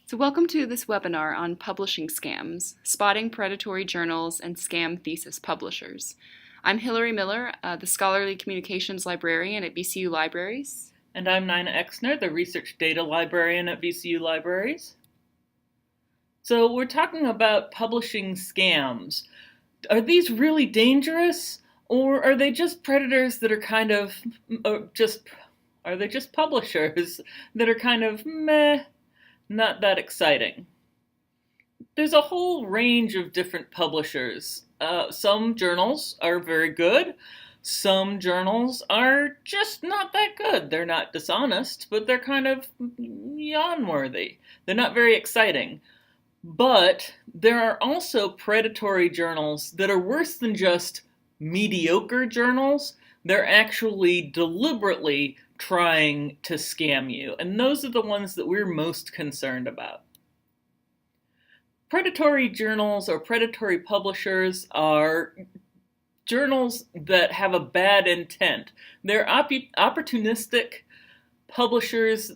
So welcome to this webinar on publishing scams, spotting predatory journals and scam thesis publishers. I'm Hillary Miller, the Scholarly Communications Librarian at VCU Libraries. And I'm Nina Exner, the Research Data Librarian at VCU Libraries. So we're talking about publishing scams. Are these really dangerous, or are they just predators that are kind of are they just publishers that are kind of meh, not that exciting? There's a whole range of different publishers. Some journals are very good. Some journals are just not that good. They're not dishonest, but they're kind of yawn-worthy. They're not very exciting. But there are also predatory journals that are worse than just mediocre journals. They're actually deliberately trying to scam you, and those are the ones that we're most concerned about. Predatory journals or predatory publishers are journals that have a bad intent. They're opportunistic publishers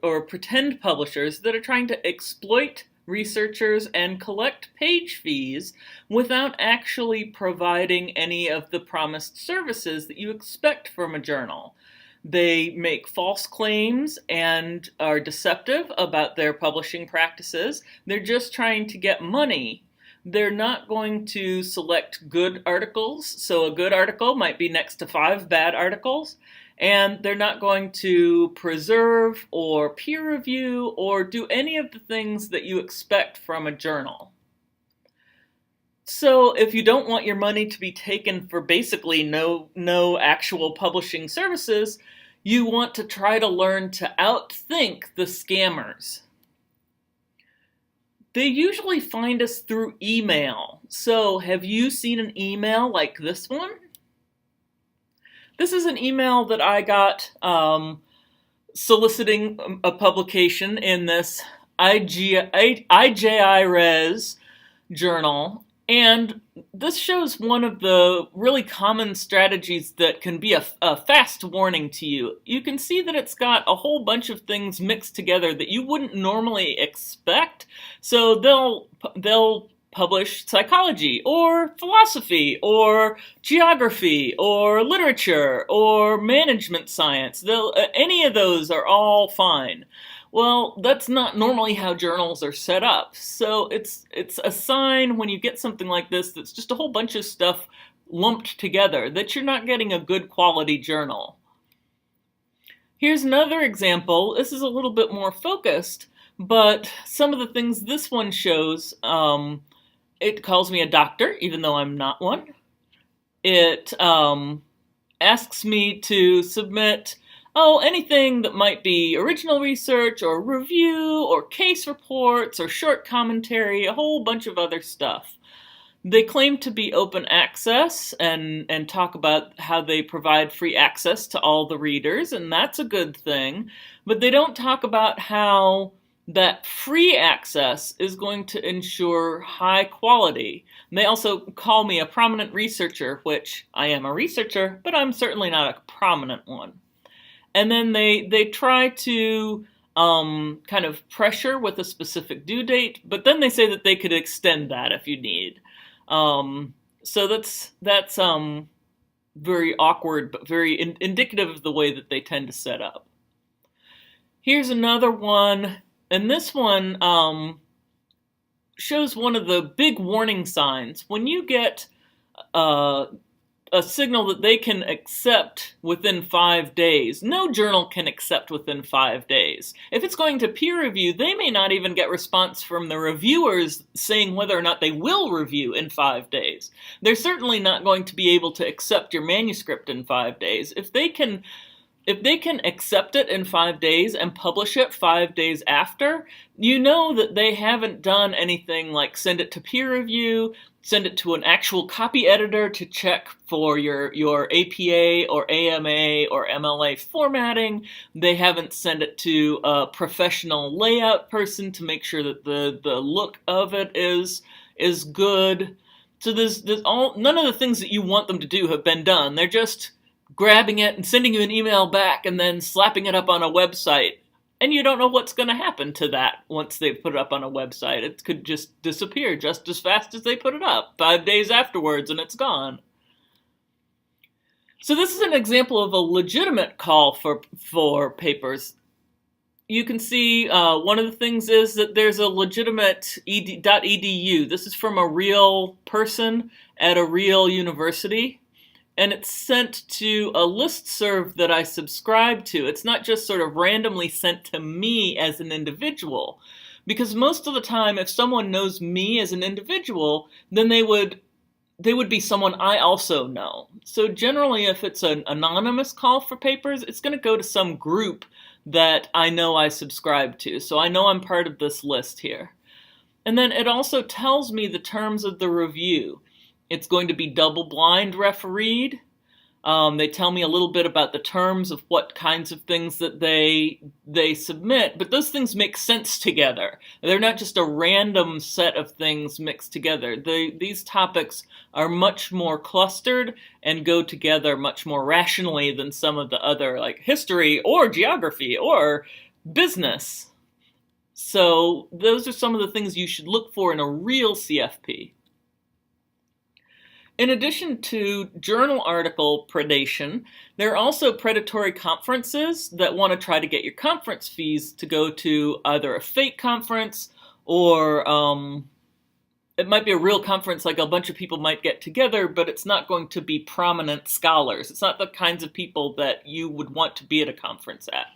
or pretend publishers that are trying to exploit researchers and collect page fees without actually providing any of the promised services that you expect from a journal. They make false claims and are deceptive about their publishing practices. They're just trying to get money. They're not going to select good articles, so a good article might be next to 5 bad articles, and they're not going to preserve or peer review or do any of the things that you expect from a journal. So if you don't want your money to be taken for basically no actual publishing services, you want to try to learn to outthink the scammers. They usually find us through email. So have you seen an email like this one? This is an email that I got soliciting a publication in this IJIRES journal. And this shows one of the really common strategies that can be a fast warning to you. You can see that it's got a whole bunch of things mixed together that you wouldn't normally expect. So they'll publish psychology or philosophy or geography or literature or management science. Any of those are all fine. Well, that's not normally how journals are set up. So it's a sign when you get something like this that's just a whole bunch of stuff lumped together that you're not getting a good quality journal. Here's another example. This is a little bit more focused, but some of the things this one shows, it calls me a doctor, even though I'm not one. It asks me to submit anything that might be original research or review or case reports or short commentary, a whole bunch of other stuff. They claim to be open access and talk about how they provide free access to all the readers, and that's a good thing. But they don't talk about how that free access is going to ensure high quality. And they also call me a prominent researcher, which I am a researcher, but I'm certainly not a prominent one. And then they try to kind of pressure with a specific due date, but then they say that they could extend that if you need. So that's very awkward, but very indicative of the way that they tend to set up. Here's another one, and this one shows one of the big warning signs. When you get a signal that they can accept within 5 days. No journal can accept within 5 days. If it's going to peer review, they may not even get response from the reviewers saying whether or not they will review in 5 days. They're certainly not going to be able to accept your manuscript in 5 days. If they can accept it in 5 days and publish it 5 days after, you know that they haven't done anything like send it to peer review, send it to an actual copy editor to check for your APA or AMA or MLA formatting. They haven't sent it to a professional layout person to make sure that the look of it is good. So there's none of the things that you want them to do have been done. They're just grabbing it and sending you an email back and then slapping it up on a website And you don't know what's going to happen to that once they put it up on a website. It could just disappear just as fast as they put it up, 5 days afterwards, and it's gone. So this is an example of a legitimate call for papers. You can see one of the things is that there's a legitimate .edu. This is from a real person at a real university. And it's sent to a listserv that I subscribe to. It's not just sort of randomly sent to me as an individual. Because most of the time, if someone knows me as an individual, then they would be someone I also know. So generally, if it's an anonymous call for papers, it's going to go to some group that I know I subscribe to. So I know I'm part of this list here. And then it also tells me the terms of the review. It's going to be double-blind refereed. They tell me a little bit about the terms of what kinds of things that they submit, but those things make sense together. They're not just a random set of things mixed together. These topics are much more clustered and go together much more rationally than some of the other, like history or geography or business. So those are some of the things you should look for in a real CFP. In addition to journal article predation, there are also predatory conferences that want to try to get your conference fees to go to either a fake conference or it might be a real conference, like a bunch of people might get together, but it's not going to be prominent scholars. It's not the kinds of people that you would want to be at a conference at.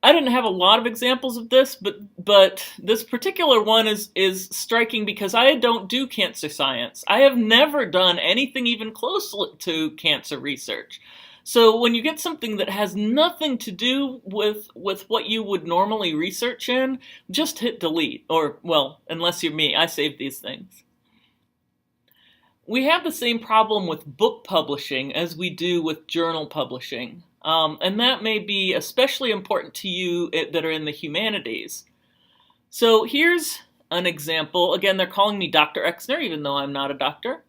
I didn't have a lot of examples of this, but this particular one is striking because I don't do cancer science. I have never done anything even close to cancer research. So when you get something that has nothing to do with what you would normally research in, just hit delete. Or, well, unless you're me, I save these things. We have the same problem with book publishing as we do with journal publishing. And that may be especially important to you that are in the humanities. So here's an example. Again, they're calling me Dr. Exner, even though I'm not a doctor.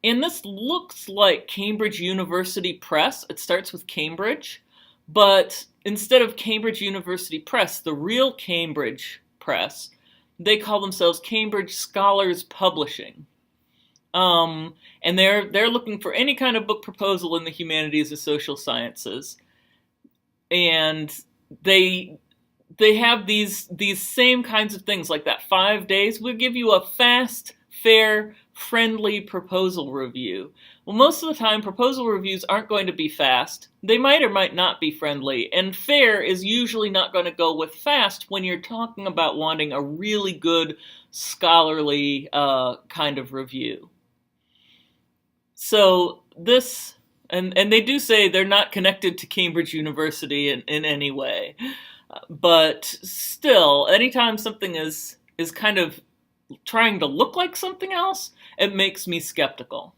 And this looks like Cambridge University Press. It starts with Cambridge. But instead of Cambridge University Press, the real Cambridge Press, they call themselves Cambridge Scholars Publishing. And they're looking for any kind of book proposal in the humanities or social sciences. And they have these same kinds of things, like that 5 days. We'll give you a fast, fair, friendly proposal review. Well, most of the time, proposal reviews aren't going to be fast. They might or might not be friendly. And fair is usually not going to go with fast when you're talking about wanting a really good scholarly kind of review. So this, and they do say they're not connected to Cambridge University in any way, but still, anytime something is kind of trying to look like something else, it makes me skeptical.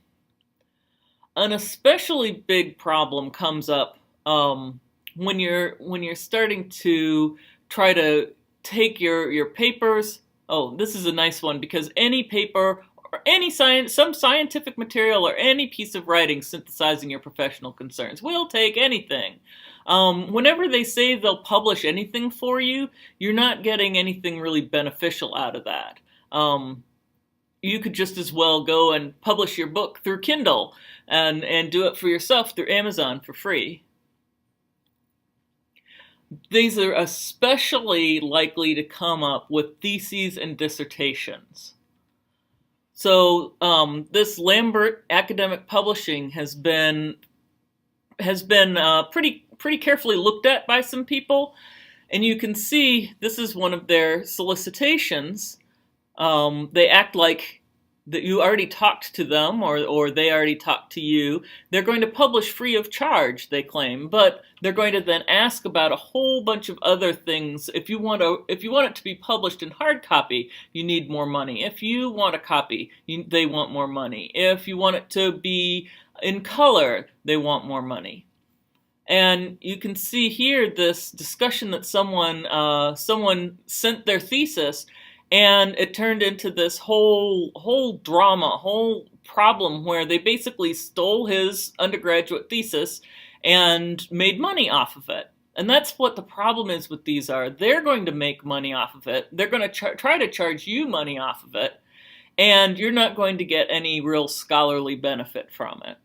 An especially big problem comes up when you're starting to try to take your papers. Oh, this is a nice one, because any paper or any some scientific material or any piece of writing synthesizing your professional concerns. We'll take anything. Whenever they say they'll publish anything for you, you're not getting anything really beneficial out of that. You could just as well go and publish your book through Kindle and do it for yourself through Amazon for free. These are especially likely to come up with theses and dissertations. So this Lambert academic publishing has been pretty carefully looked at by some people, and you can see this is one of their solicitations. They act like that you already talked to them, or they already talked to you. They're going to publish free of charge, they claim, but they're going to then ask about a whole bunch of other things. If you want it to be published in hard copy, you need more money. If you want a copy, they want more money. If you want it to be in color, they want more money. And you can see here this discussion that someone sent their thesis, and it turned into this whole drama, whole problem where they basically stole his undergraduate thesis and made money off of it. And that's what the problem is with these are. They're going to make money off of it. They're going to try to charge you money off of it. And you're not going to get any real scholarly benefit from it.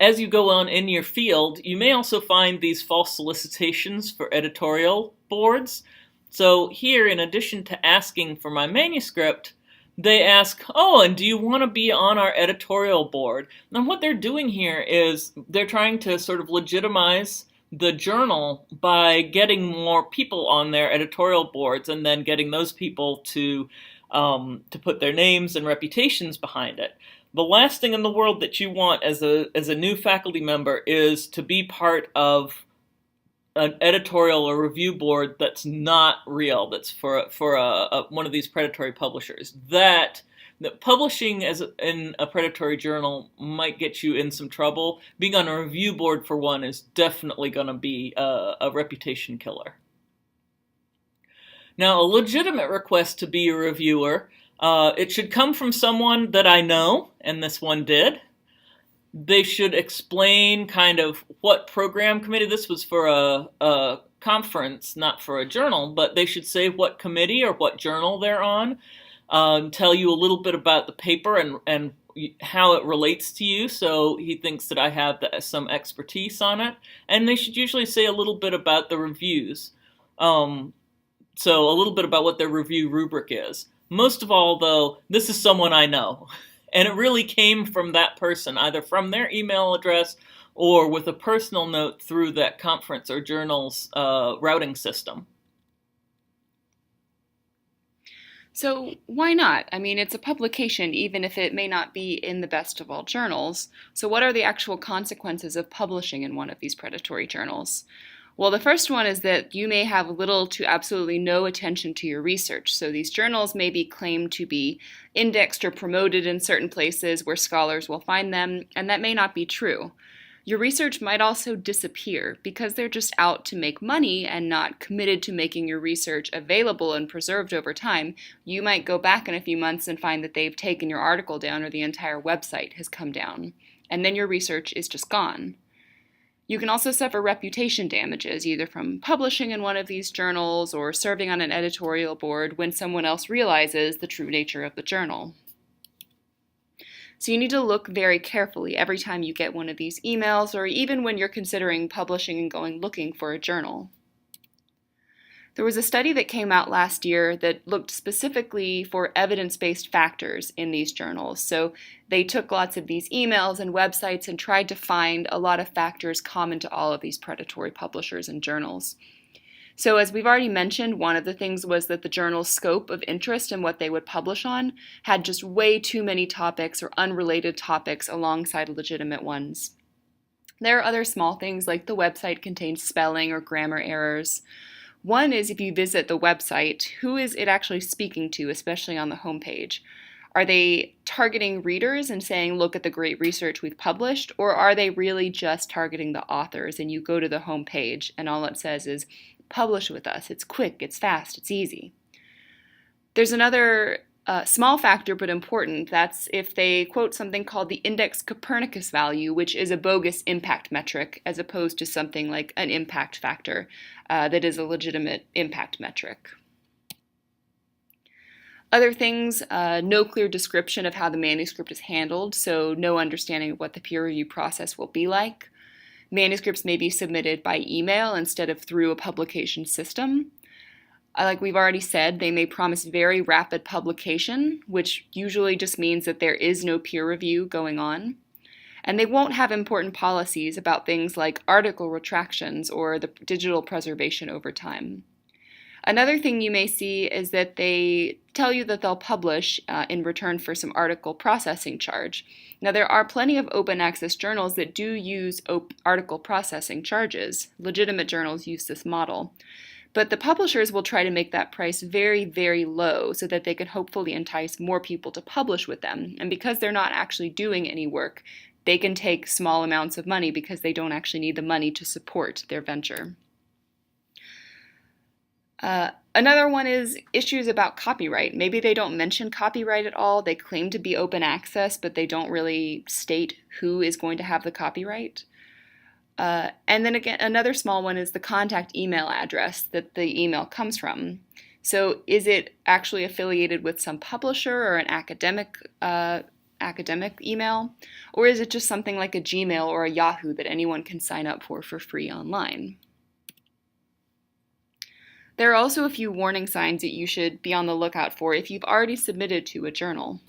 As you go on in your field, you may also find these false solicitations for editorial boards. So here, in addition to asking for my manuscript, they ask, oh, and do you want to be on our editorial board? And what they're doing here is they're trying to sort of legitimize the journal by getting more people on their editorial boards and then getting those people to put their names and reputations behind it. The last thing in the world that you want as a new faculty member is to be part of an editorial or review board that's not real, that's for one of these predatory publishers. That publishing in a predatory journal might get you in some trouble. Being on a review board for one is definitely going to be a reputation killer. Now, a legitimate request to be a reviewer, it should come from someone that I know, and this one did. They should explain kind of what program committee. This was for a conference, not for a journal, but they should say what committee or what journal they're on, tell you a little bit about the paper and how it relates to you, so he thinks that I have some expertise on it. And they should usually say a little bit about the reviews, so a little bit about what their review rubric is. Most of all, though, this is someone I know. And it really came from that person, either from their email address or with a personal note through that conference or journal's routing system. So why not? I mean, it's a publication, even if it may not be in the best of all journals. So what are the actual consequences of publishing in one of these predatory journals? Well, the first one is that you may have little to absolutely no attention to your research. So these journals may be claimed to be indexed or promoted in certain places where scholars will find them, and that may not be true. Your research might also disappear because they're just out to make money and not committed to making your research available and preserved over time. You might go back in a few months and find that they've taken your article down or the entire website has come down, and then your research is just gone. You can also suffer reputation damages, either from publishing in one of these journals or serving on an editorial board when someone else realizes the true nature of the journal. So you need to look very carefully every time you get one of these emails, or even when you're considering publishing and going looking for a journal. There was a study that came out last year that looked specifically for evidence-based factors in these journals. So they took lots of these emails and websites and tried to find a lot of factors common to all of these predatory publishers and journals. So as we've already mentioned, one of the things was that the journal's scope of interest and what they would publish on had just way too many topics or unrelated topics alongside legitimate ones. There are other small things like the website contains spelling or grammar errors. One is, if you visit the website, who is it actually speaking to, especially on the homepage? Are they targeting readers and saying, look at the great research we've published, or are they really just targeting the authors and you go to the homepage and all it says is, publish with us, it's quick, it's fast, it's easy. There's another small factor but important, that's if they quote something called the index Copernicus value, which is a bogus impact metric as opposed to something like an impact factor that is a legitimate impact metric. Other things, no clear description of how the manuscript is handled, so no understanding of what the peer review process will be like. Manuscripts may be submitted by email instead of through a publication system. Like we've already said, they may promise very rapid publication, which usually just means that there is no peer review going on. And they won't have important policies about things like article retractions or the digital preservation over time. Another thing you may see is that they tell you that they'll publish in return for some article processing charge. Now, there are plenty of open access journals that do use article processing charges. Legitimate journals use this model. But the publishers will try to make that price very, very low so that they can hopefully entice more people to publish with them. And because they're not actually doing any work, they can take small amounts of money because they don't actually need the money to support their venture. Another one is issues about copyright. Maybe they don't mention copyright at all. They claim to be open access, but they don't really state who is going to have the copyright. And then again, another small one is the contact email address that the email comes from. So is it actually affiliated with some publisher or an academic email? Or is it just something like a Gmail or a Yahoo that anyone can sign up for free online? There are also a few warning signs that you should be on the lookout for if you've already submitted to a journal.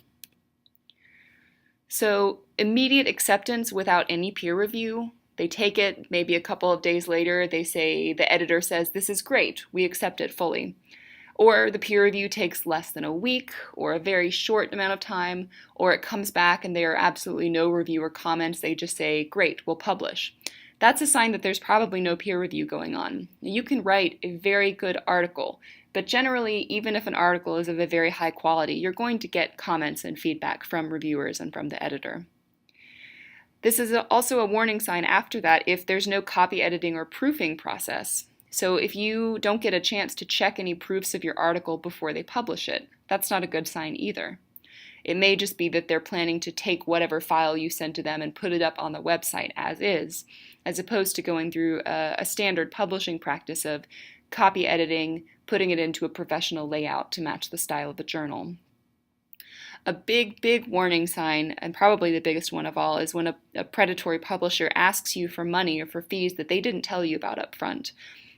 So, immediate acceptance without any peer review. They take it, maybe a couple of days later, the editor says, "This is great, we accept it fully." Or the peer review takes less than a week, or a very short amount of time, or it comes back and there are absolutely no review or comments, they just say, "Great, we'll publish." That's a sign that there's probably no peer review going on. You can write a very good article, but generally, even if an article is of a very high quality, you're going to get comments and feedback from reviewers and from the editor. This is also a warning sign after that if there's no copy editing or proofing process. So if you don't get a chance to check any proofs of your article before they publish it, that's not a good sign either. It may just be that they're planning to take whatever file you send to them and put it up on the website as opposed to going through a standard publishing practice of copy editing, putting it into a professional layout to match the style of the journal. A big warning sign, and probably the biggest one of all, is when a predatory publisher asks you for money or for fees that they didn't tell you about up front.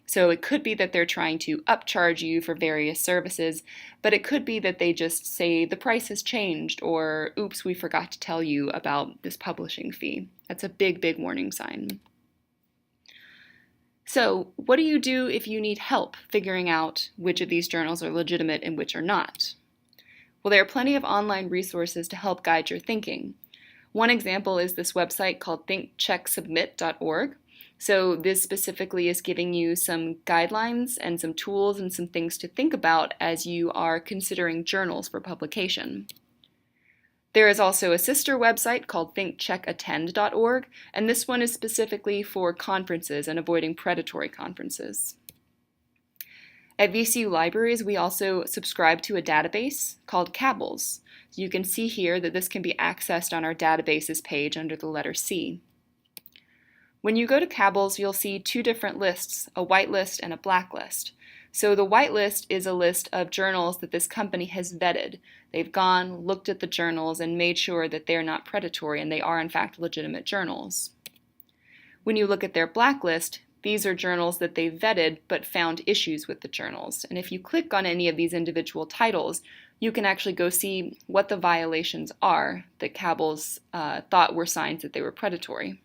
So it could be that they're trying to upcharge you for various services, but it could be that they just say the price has changed, or oops, we forgot to tell you about this publishing fee. That's a big warning sign. So what do you do if you need help figuring out which of these journals are legitimate and which are not? Well, there are plenty of online resources to help guide your thinking. One example is this website called thinkchecksubmit.org. So this specifically is giving you some guidelines and some tools and some things to think about as you are considering journals for publication. There is also a sister website called thinkcheckattend.org, and this one is specifically for conferences and avoiding predatory conferences. At VCU Libraries, we also subscribe to a database called Cabals. So you can see here that this can be accessed on our databases page under the letter C. When you go to Cabals, you'll see two different lists, a white list and a black list. So the white list is a list of journals that this company has vetted. They've gone, looked at the journals, and made sure that they're not predatory and they are in fact legitimate journals. When you look at their blacklist, these are journals that they vetted but found issues with the journals. And if you click on any of these individual titles, you can actually go see what the violations are that Cabals thought were signs that they were predatory.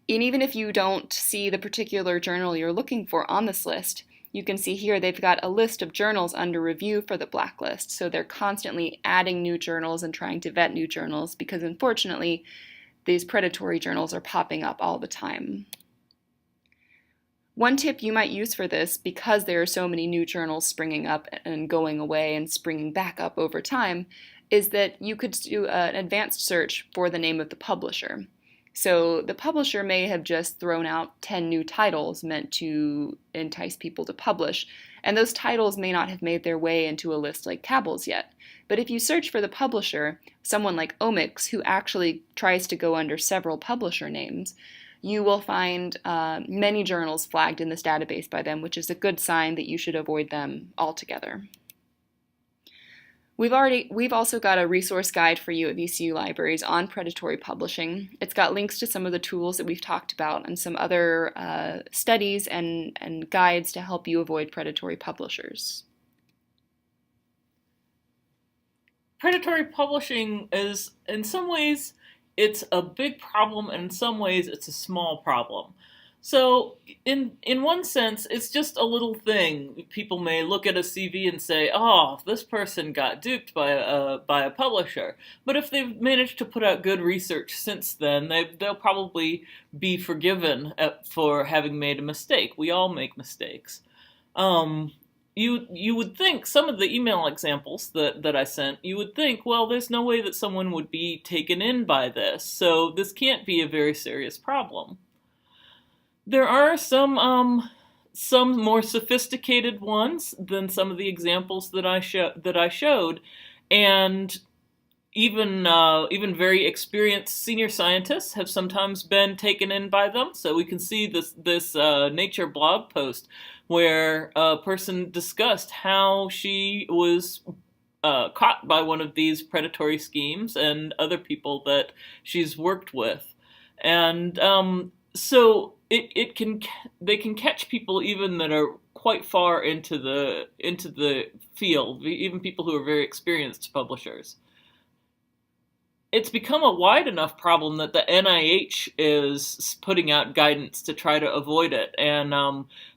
And even if you don't see the particular journal you're looking for on this list, you can see here they've got a list of journals under review for the blacklist. So they're constantly adding new journals and trying to vet new journals because unfortunately, these predatory journals are popping up all the time. One tip you might use for this, because there are so many new journals springing up and going away and springing back up over time, is that you could do an advanced search for the name of the publisher. So the publisher may have just thrown out 10 new titles meant to entice people to publish, and those titles may not have made their way into a list like Cabals yet. But if you search for the publisher, someone like Omics, who actually tries to go under several publisher names, you will find many journals flagged in this database by them, which is a good sign that you should avoid them altogether. We've also got a resource guide for you at VCU Libraries on predatory publishing. It's got links to some of the tools that we've talked about and some other studies and guides to help you avoid predatory publishers. Predatory publishing is, in some ways, it's a big problem, and in some ways, it's a small problem. So, in one sense, it's just a little thing. People may look at a CV and say, "Oh, this person got duped by a publisher." But if they've managed to put out good research since then, they'll probably be forgiven for having made a mistake. We all make mistakes. You would think, some of the email examples that I sent, you would think, well, there's no way that someone would be taken in by this, so this can't be a very serious problem. There are some more sophisticated ones than some of the examples that I showed, and Even very experienced senior scientists have sometimes been taken in by them. So we can see this Nature blog post where a person discussed how she was caught by one of these predatory schemes and other people that she's worked with, and so they can catch people even that are quite far into the field, even people who are very experienced publishers. It's become a wide enough problem that the NIH is putting out guidance to try to avoid it. And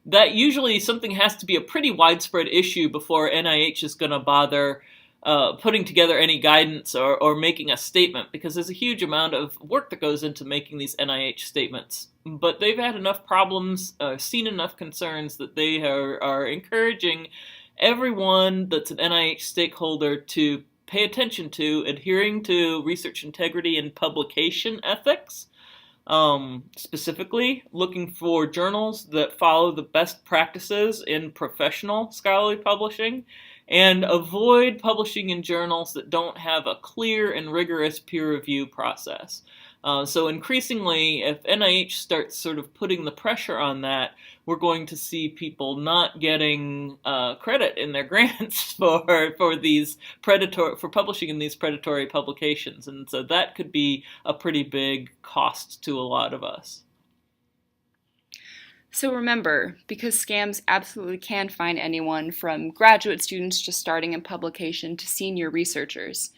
that usually something has to be a pretty widespread issue before NIH is going to bother putting together any guidance or making a statement, because there's a huge amount of work that goes into making these NIH statements. But they've had enough problems, seen enough concerns, that they are encouraging everyone that's an NIH stakeholder to pay attention to adhering to research integrity and publication ethics, specifically looking for journals that follow the best practices in professional scholarly publishing, and avoid publishing in journals that don't have a clear and rigorous peer review process. So increasingly, if NIH starts sort of putting the pressure on that, we're going to see people not getting credit in their grants for publishing in these predatory publications, and so that could be a pretty big cost to a lot of us. So remember, because scams absolutely can find anyone from graduate students just starting in publication to senior researchers,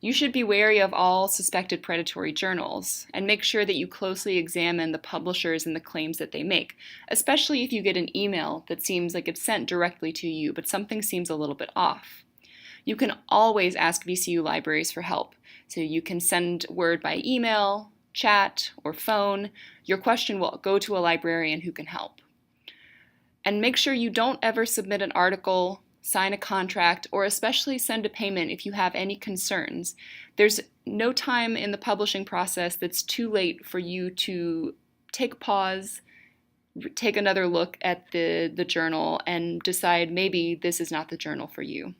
you should be wary of all suspected predatory journals and make sure that you closely examine the publishers and the claims that they make, especially if you get an email that seems like it's sent directly to you, but something seems a little bit off. You can always ask VCU libraries for help, so you can send word by email, chat, or phone. Your question will go to a librarian who can help. And make sure you don't ever submit an article, sign a contract, or especially send a payment if you have any concerns. There's no time in the publishing process that's too late for you to take a pause, take another look at the journal, and decide maybe this is not the journal for you.